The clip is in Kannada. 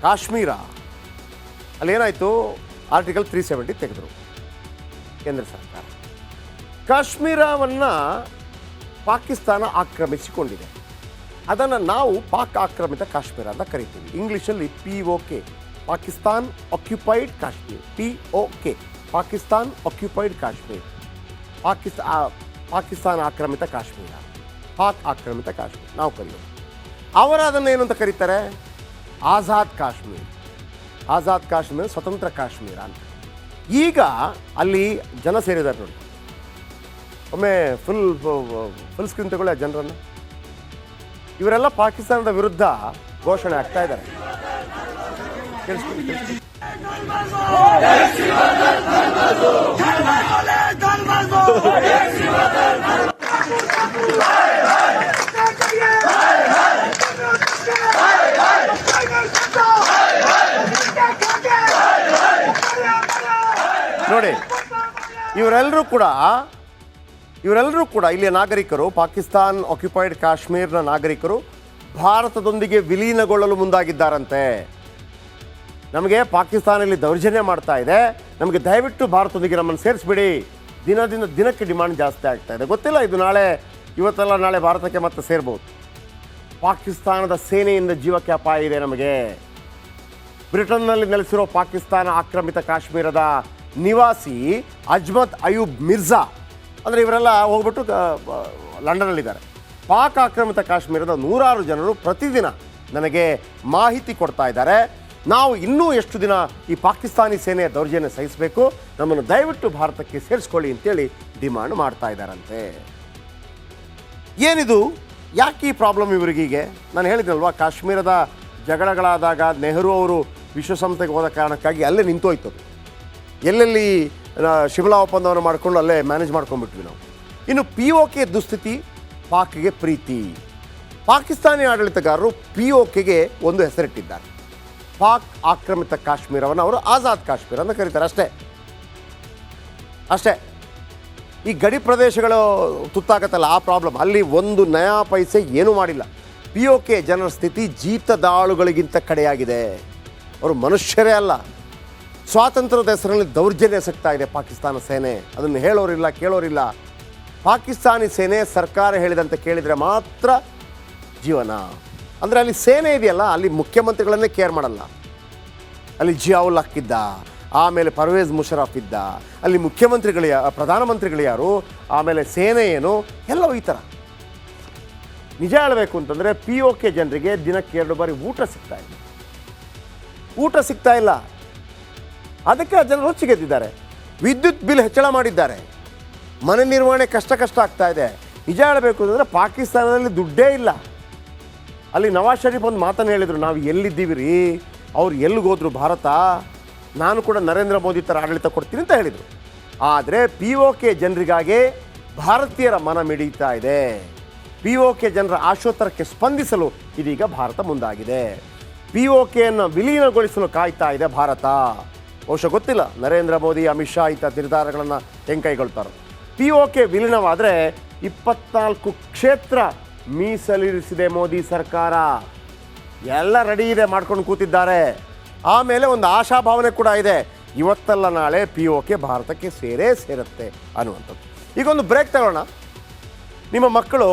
ಕಾಶ್ಮೀರ ಅಲ್ಲೇನಾಯಿತು, ಆರ್ಟಿಕಲ್ 370 ತೆಗೆದರು ಕೇಂದ್ರ ಸರ್ಕಾರ. ಕಾಶ್ಮೀರವನ್ನು ಪಾಕಿಸ್ತಾನ ಆಕ್ರಮಿಸಿಕೊಂಡಿದೆ. ಅದನ್ನು ನಾವು ಪಾಕ್ ಆಕ್ರಮಿತ ಕಾಶ್ಮೀರ ಅಂತ ಕರಿತೀವಿ. ಇಂಗ್ಲೀಷಲ್ಲಿ POK, Pakistan occupied Kashmir. POK, Pakistan occupied Kashmir. Pakistan ಆಕ್ರಮಿತ ಕಾಶ್ಮೀರ, ಪಾಕ್ ಆಕ್ರಮಿತ ಕಾಶ್ಮೀರ ನಾವು ಕರೆಯೋದು. ಅವರು ಅದನ್ನು ಏನು ಅಂತ ಕರೀತಾರೆ, ಆಜಾದ್ ಕಾಶ್ಮೀರ್. ಆಜಾದ್ ಕಾಶ್ಮೀರ, ಸ್ವತಂತ್ರ ಕಾಶ್ಮೀರ ಅಂತ. ಈಗ ಅಲ್ಲಿ ಜನ ಸೇರಿದ್ದಾರೆ ನೋಡಿ. ಒಮ್ಮೆ ಫುಲ್ ಸ್ಕ್ರೀನ್ ತಗೊಳ್ಳಿ ಆ ಜನರನ್ನು. ಇವರೆಲ್ಲ ಪಾಕಿಸ್ತಾನದ ವಿರುದ್ಧ ಘೋಷಣೆ ಆಗ್ತಾ ಇದ್ದಾರೆ. ನೋಡಿ, ಇವರೆಲ್ಲರೂ ಕೂಡ ಇಲ್ಲಿಯ ನಾಗರಿಕರು, ಪಾಕಿಸ್ತಾನ್ ಆಕ್ಯುಪೈಡ್ ಕಾಶ್ಮೀರ್ನ ನಾಗರಿಕರು ಭಾರತದೊಂದಿಗೆ ವಿಲೀನಗೊಳ್ಳಲು ಮುಂದಾಗಿದ್ದಾರಂತೆ. ನಮಗೆ ಪಾಕಿಸ್ತಾನಲ್ಲಿ ದೌರ್ಜನ್ಯ ಮಾಡ್ತಾ ಇದೆ, ನಮಗೆ ದಯವಿಟ್ಟು ಭಾರತದೊಂದಿಗೆ ನಮ್ಮನ್ನು ಸೇರಿಸ್ಬಿಡಿ. ದಿನಕ್ಕೆ ಡಿಮಾಂಡ್ ಜಾಸ್ತಿ ಆಗ್ತಾ ಇದೆ. ಗೊತ್ತಿಲ್ಲ, ಇದು ಇವತ್ತೆಲ್ಲ ನಾಳೆ ಭಾರತಕ್ಕೆ ಮತ್ತೆ ಸೇರ್ಬೋದು. ಪಾಕಿಸ್ತಾನದ ಸೇನೆಯಿಂದ ಜೀವಕ್ಕೆ ಅಪಾಯ ಇದೆ ನಮಗೆ. ಬ್ರಿಟನ್ನಲ್ಲಿ ನೆಲೆಸಿರೋ ಪಾಕಿಸ್ತಾನ ಆಕ್ರಮಿತ ಕಾಶ್ಮೀರದ ನಿವಾಸಿ ಅಜ್ಮತ್ ಅಯೂಬ್ ಮಿರ್ಜಾ, ಅಂದರೆ ಇವರೆಲ್ಲ ಹೋಗ್ಬಿಟ್ಟು ಲಂಡನ್ನಲ್ಲಿದ್ದಾರೆ. ಪಾಕ್ ಆಕ್ರಮಿತ ಕಾಶ್ಮೀರದ 100 ಜನರು ಪ್ರತಿದಿನ ನನಗೆ ಮಾಹಿತಿ ಕೊಡ್ತಾ ಇದ್ದಾರೆ. ನಾವು ಇನ್ನೂ ಎಷ್ಟು ದಿನ ಈ ಪಾಕಿಸ್ತಾನಿ ಸೇನೆಯ ದೌರ್ಜನ್ಯ ಸಹಿಸಬೇಕು, ನಮ್ಮನ್ನು ದಯವಿಟ್ಟು ಭಾರತಕ್ಕೆ ಸೇರಿಸ್ಕೊಳ್ಳಿ ಅಂತೇಳಿ ಡಿಮಾಂಡ್ ಮಾಡ್ತಾ ಇದ್ದಾರಂತೆ. ಏನಿದು, ಯಾಕೆ ಈ ಪ್ರಾಬ್ಲಮ್ ಇವರಿಗೀಗೆ? ನಾನು ಹೇಳಿದ್ನಲ್ವಾ, ಕಾಶ್ಮೀರದ ಜಗಳಗಳಾದಾಗ ನೆಹರು ಅವರು ವಿಶ್ವಸಂಸ್ಥೆಗೆ ಹೋದ ಕಾರಣಕ್ಕಾಗಿ ಅಲ್ಲೇ ನಿಂತೋಯ್ತು. ಎಲ್ಲೆಲ್ಲಿ ಶಿಮ್ಲಾ ಒಪ್ಪಂದವನ್ನು ಮಾಡಿಕೊಂಡು ಅಲ್ಲೇ ಮ್ಯಾನೇಜ್ ಮಾಡ್ಕೊಂಡ್ಬಿಟ್ವಿ ನಾವು. ಇನ್ನು POK ದುಸ್ಥಿತಿ, ಪಾಕ್ಗೆ ಪ್ರೀತಿ. ಪಾಕಿಸ್ತಾನಿ ಆಡಳಿತಗಾರರು POKಗೆ ಒಂದು ಹೆಸರಿಟ್ಟಿದ್ದಾರೆ. ಪಾಕ್ ಆಕ್ರಮಿತ ಕಾಶ್ಮೀರವನ್ನು ಅವರು ಆಜಾದ್ ಕಾಶ್ಮೀರ ಅಂತ ಕರೀತಾರೆ. ಅಷ್ಟೇ. ಈ ಗಡಿ ಪ್ರದೇಶಗಳು ತುತ್ತಾಗತ್ತಲ್ಲ, ಆ ಪ್ರಾಬ್ಲಮ್. ಅಲ್ಲಿ ಒಂದು ನಯಾ ಪೈಸೆ ಏನೂ ಮಾಡಿಲ್ಲ. POK ಜನರ ಸ್ಥಿತಿ ಜೀತದಾಳುಗಳಿಗಿಂತ ಕಡೆಯಾಗಿದೆ. ಅವರು ಮನುಷ್ಯರೇ ಅಲ್ಲ. ಸ್ವಾತಂತ್ರ್ಯದ ಹೆಸರಲ್ಲಿ ದೌರ್ಜನ್ಯ ಎಸಗ್ತಾ ಇದೆ ಪಾಕಿಸ್ತಾನ ಸೇನೆ. ಅದನ್ನು ಹೇಳೋರಿಲ್ಲ, ಕೇಳೋರಿಲ್ಲ. ಪಾಕಿಸ್ತಾನಿ ಸೇನೆ ಸರ್ಕಾರ ಹೇಳಿದಂತೆ ಕೇಳಿದರೆ ಮಾತ್ರ ಜೀವನ. ಅಂದರೆ ಅಲ್ಲಿ ಸೇನೆ ಇದೆಯಲ್ಲ, ಅಲ್ಲಿ ಮುಖ್ಯಮಂತ್ರಿಗಳನ್ನೇ ಕೇರ್ ಮಾಡಲ್ಲ. ಅಲ್ಲಿ ಜಿಯಾವುಲ್ ಹಕ್ ಇದ್ದ, ಆಮೇಲೆ ಪರ್ವೇಜ್ ಮುಷರಫ್ ಇದ್ದ, ಅಲ್ಲಿ ಪ್ರಧಾನಮಂತ್ರಿಗಳು ಯಾರು, ಆಮೇಲೆ ಸೇನೆ ಏನು, ಎಲ್ಲವೂ ಈ ಥರ. ನಿಜ ಹೇಳಬೇಕು ಅಂತಂದರೆ POK ಜನರಿಗೆ ದಿನಕ್ಕೆ 2 ಬಾರಿ ಊಟ ಸಿಗ್ತಾ ಇಲ್ಲ. ಅದಕ್ಕೆ ಆ ಜನರು ಹೊಚ್ಚಿಗೆದ್ದಿದ್ದಾರೆ. ವಿದ್ಯುತ್ ಬಿಲ್ ಹೆಚ್ಚಳ ಮಾಡಿದ್ದಾರೆ. ಮನೆ ನಿರ್ವಹಣೆ ಕಷ್ಟ ಆಗ್ತಾ ಇದೆ. ನಿಜ ಹೇಳಬೇಕು ಅಂತಂದರೆ ಪಾಕಿಸ್ತಾನದಲ್ಲಿ ದುಡ್ಡೇ ಇಲ್ಲ. ಅಲ್ಲಿ ನವಾಜ್ ಶರೀಫ್ ಒಂದು ಮಾತನ್ನು ಹೇಳಿದರು, ನಾವು ಎಲ್ಲಿದ್ದೀವಿ ರೀ, ಅವ್ರು ಎಲ್ಲಿಗೋದ್ರು ಭಾರತ, ನಾನು ಕೂಡ ನರೇಂದ್ರ ಮೋದಿ ಥರ ಆಡಳಿತ ಕೊಡ್ತೀನಿ ಅಂತ ಹೇಳಿದರು. ಆದರೆ POK ಜನರಿಗಾಗಿ ಭಾರತೀಯರ ಮನ ಮಿಡಿತಾ ಇದೆ. POK ಜನರ ಆಶೋತ್ತರಕ್ಕೆ ಸ್ಪಂದಿಸಲು ಇದೀಗ ಭಾರತ ಮುಂದಾಗಿದೆ. POKಯನ್ನು ವಿಲೀನಗೊಳಿಸಲು ಕಾಯ್ತಾ ಇದೆ ಭಾರತ. ಬಹುಶಃ ಗೊತ್ತಿಲ್ಲ ನರೇಂದ್ರ ಮೋದಿ, ಅಮಿತ್ ಶಾ ಇಂಥ ನಿರ್ಧಾರಗಳನ್ನು ಹೆಂಗೆ ಕೈಗೊಳ್ತಾರೋ. POK ವಿಲೀನವಾದರೆ 24 ಕ್ಷೇತ್ರ ಮೀಸಲಿರಿಸಿದೆ ಮೋದಿ ಸರ್ಕಾರ. ಎಲ್ಲ ರೆಡಿ ಇದೆ, ಮಾಡ್ಕೊಂಡು ಕೂತಿದ್ದಾರೆ. ಆಮೇಲೆ ಒಂದು ಆಶಾಭಾವನೆ ಕೂಡ ಇದೆ, ಇವತ್ತಲ್ಲ ನಾಳೆ POK ಭಾರತಕ್ಕೆ ಸೇರುತ್ತೆ ಅನ್ನುವಂಥದ್ದು. ಈಗ ಒಂದು ಬ್ರೇಕ್ ತಗೊಳ್ಳೋಣ. ನಿಮ್ಮ ಮಕ್ಕಳು